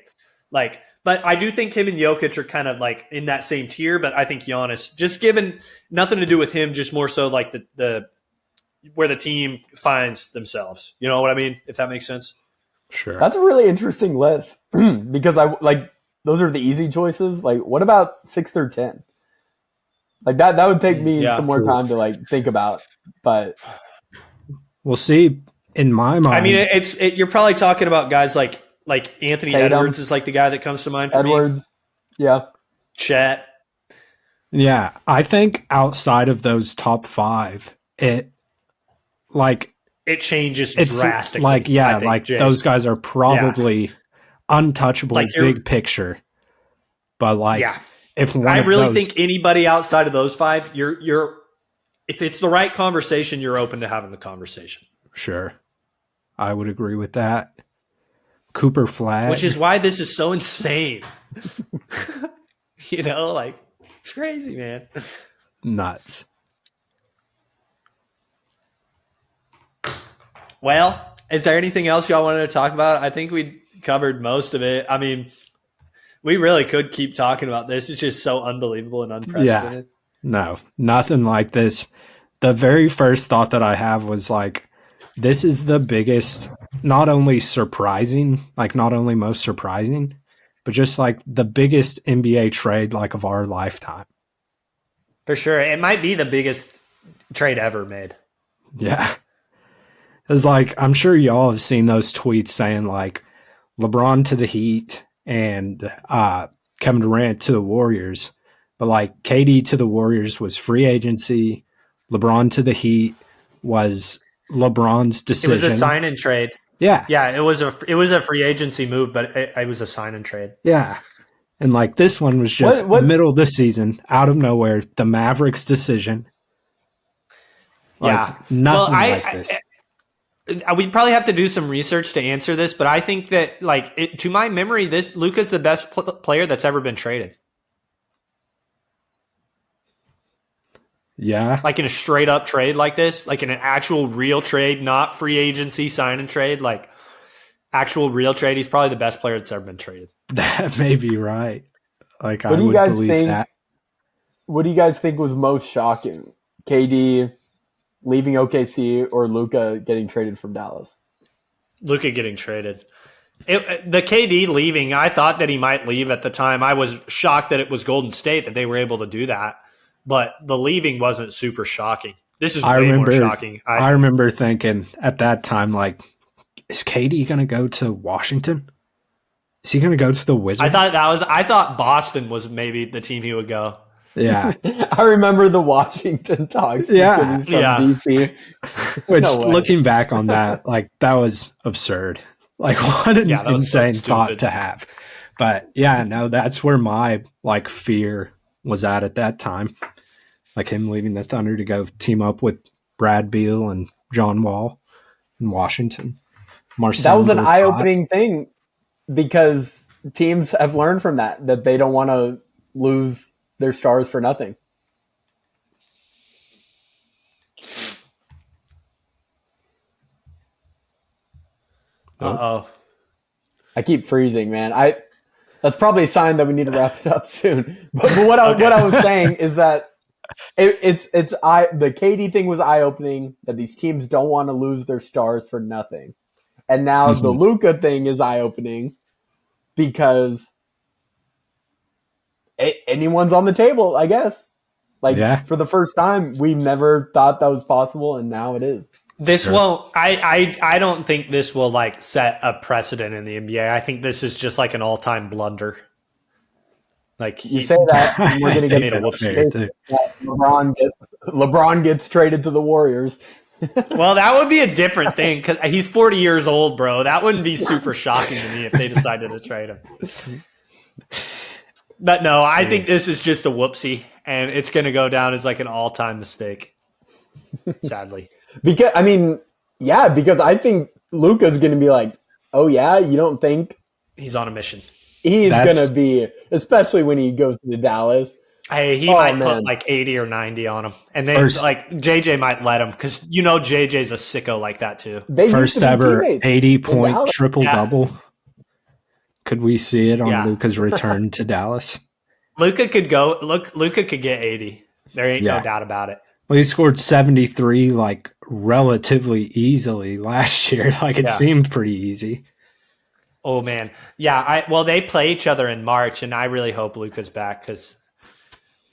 like. But I do think him and Jokic are kind of like in that same tier. But I think Giannis, just given nothing to do with him, just more so like the where the team finds themselves. You know what I mean? If that makes sense. Sure. That's a really interesting list because I like those are the easy choices. Like, what about 6 through 10? Like that would take me some more true. time to like think about. But we'll see. In my mind, I mean, you're probably talking about guys like Anthony Tatum. Edwards is like the guy that comes to mind for Edwards, me. yeah. Chet. Yeah, I think outside of those top 5, it changes drastically. Like, yeah, like Jace. Those guys are probably untouchable, like big picture. But like, if one I of really those, think anybody outside of those 5, you're if it's the right conversation, you're open to having the conversation. Sure, I would agree with that. Cooper Flag, which is why this is so insane. You know, like it's crazy, man. Nuts. Well, is there anything else y'all wanted to talk about? I think we covered most of it. I mean, we really could keep talking about this. It's just so unbelievable and unprecedented. Yeah. No, nothing like this. The very first thought that I have was like, this is the biggest, not only most surprising, but just like the biggest NBA trade like of our lifetime. For sure. It might be the biggest trade ever made. Yeah. It's like, I'm sure y'all have seen those tweets saying like LeBron to the Heat and Kevin Durant to the Warriors. But like KD to the Warriors was free agency. LeBron to the Heat was LeBron's decision. It was a sign and trade. Yeah. Yeah, it was a free agency move, but it was a sign and trade. Yeah. And like this one was just middle of the season, out of nowhere, the Mavericks decision. Like, nothing like this. We'd probably have to do some research to answer this, but I think that, like, to my memory, Luka's the best player that's ever been traded. Yeah. Like in a straight up trade like this, like in an actual real trade, not free agency, sign and trade, like actual real trade, he's probably the best player that's ever been traded. That may be right. Like, what do you guys think? What do you guys think was most shocking? KD leaving OKC or Luka getting traded from Dallas? Luka getting traded. The KD leaving, I thought that he might leave at the time. I was shocked that it was Golden State that they were able to do that. But the leaving wasn't super shocking. This is more shocking. I remember thinking at that time, like, is KD going to go to Washington? Is he going to go to the Wizards? I thought Boston was maybe the team he would go. Yeah. I remember the Washington talks. Yeah. He's from DC. Which, looking back on that, like, that was absurd. Like, what an insane thought to have. But yeah, no, that's where my like fear was at that time. Like him leaving the Thunder to go team up with Brad Beal and John Wall in Washington. Marcin that was an eye-opening thing because teams have learned from that they don't want to lose their stars for nothing. Uh-oh. I keep freezing, man. That's probably a sign that we need to wrap it up soon. But what I was saying is that the KD thing was eye-opening, that these teams don't want to lose their stars for nothing. And now the Luka thing is eye-opening because anyone's on the table, I guess. Like, for the first time, we've never thought that was possible, and now it is. This won't. I don't think this will like set a precedent in the NBA. I think this is just like an all-time blunder. Like you say that, and we're going to get LeBron gets traded to the Warriors. Well, that would be a different thing because he's 40 years old, bro. That wouldn't be super shocking to me if they decided to trade him. But no, I think this is just a whoopsie, and it's going to go down as like an all-time mistake. Sadly. Because I think Luka's going to be like, oh yeah, you don't think he's on a mission? He's going to be, especially when he goes to Dallas. Hey, he might put like 80 or 90 on him, and then like JJ might let him because JJ's a sicko like that too. First ever 80-point triple double. Could we see it on Luka's return to Dallas? Luka could go. Luka could get 80. There ain't no doubt about it. Well, he scored 73 like relatively easily last year. Like it seemed pretty easy. Oh man, they play each other in March, and I really hope Luka's back because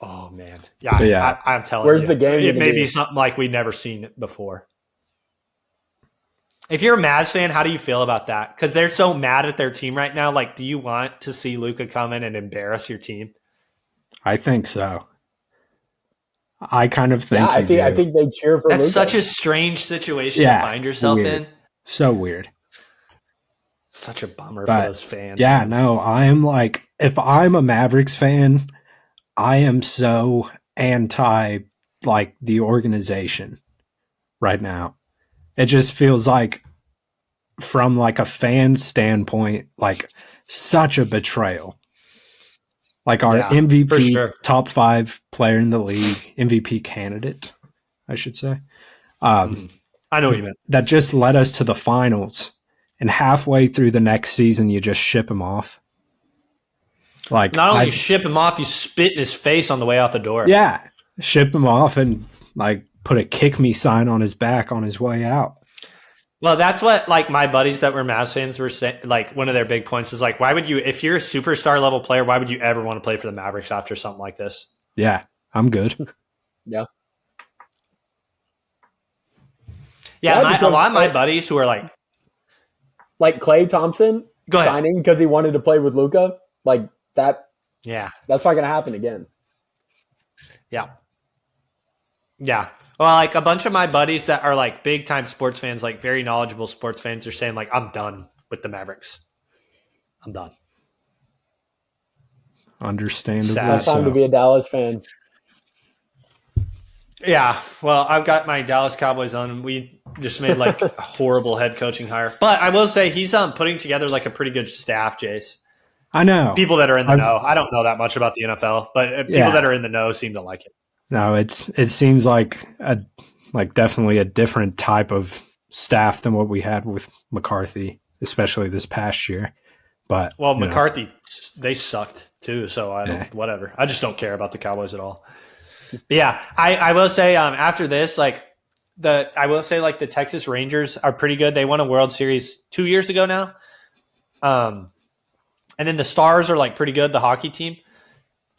Oh man, yeah, yeah. I'm telling Where's you, the game? It may be something like we've never seen it before. If you're a Mavs fan, how do you feel about that? Because they're so mad at their team right now. Like, do you want to see Luka come in and embarrass your team? I think so. I kind of think. Yeah, I think they cheer for. That's Luka. such a strange situation to find yourself in. So weird. Such a bummer for those fans. Yeah, man. no, I am like, if I'm a Mavericks fan, I am so anti like the organization right now. It just feels like, from like a fan standpoint, like such a betrayal. Like our MVP, top 5 player in the league, MVP candidate, I should say. I know what you meant. That just led us to the finals, and halfway through the next season, you just ship him off. Like, not only you ship him off, you spit in his face on the way out the door. Yeah, ship him off and like put a kick me sign on his back on his way out. Well, that's what like my buddies that were Mavs fans were saying. Like one of their big points is like, why would you, if you're a superstar level player, why would you ever want to play for the Mavericks after something like this? Yeah, I'm good. Yeah. Yeah, a lot of my buddies who are like Klay Thompson signing because he wanted to play with Luka, like that. Yeah, that's not going to happen again. Yeah. Yeah. Well, like a bunch of my buddies that are like big time sports fans, like very knowledgeable sports fans, are saying like, I'm done with the Mavericks. I'm done. Understandable. It's time to be a Dallas fan. Yeah. Well, I've got my Dallas Cowboys on, and we just made like a horrible head coaching hire. But I will say he's putting together like a pretty good staff, Jace. I know. People that are in the know. I don't know that much about the NFL, but people that are in the know seem to like it. No, it seems like definitely a different type of staff than what we had with McCarthy, especially this past year. But McCarthy, they sucked too. So whatever. I just don't care about the Cowboys at all. But yeah, I will say after this, the Texas Rangers are pretty good. They won a World Series 2 years ago now. And then the Stars are like pretty good, the hockey team.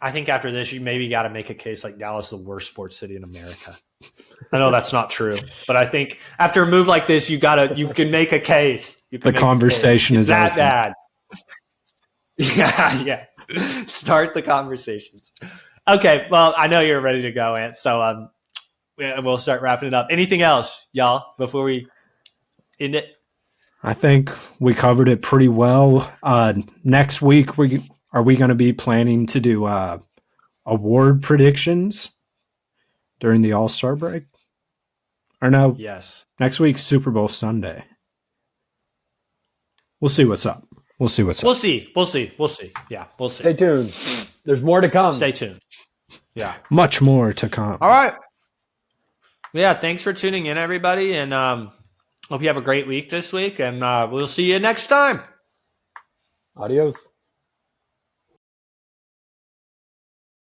I think after this, you maybe got to make a case like Dallas is the worst sports city in America. I know that's not true, but I think after a move like this, you can make a case. The conversation is that bad. Yeah. Start the conversations. Okay, well, I know you're ready to go, Ant. So we'll start wrapping it up. Anything else, y'all, before we end it? I think we covered it pretty well. Next week, are we going to be planning to do award predictions during the All-Star break? Or no? Yes. Next week's Super Bowl Sunday. We'll see what's up. We'll see. Yeah, we'll see. Stay tuned. There's more to come. Stay tuned. Yeah. Much more to come. All right. Yeah, thanks for tuning in, everybody, and hope you have a great week this week, and we'll see you next time. Adios.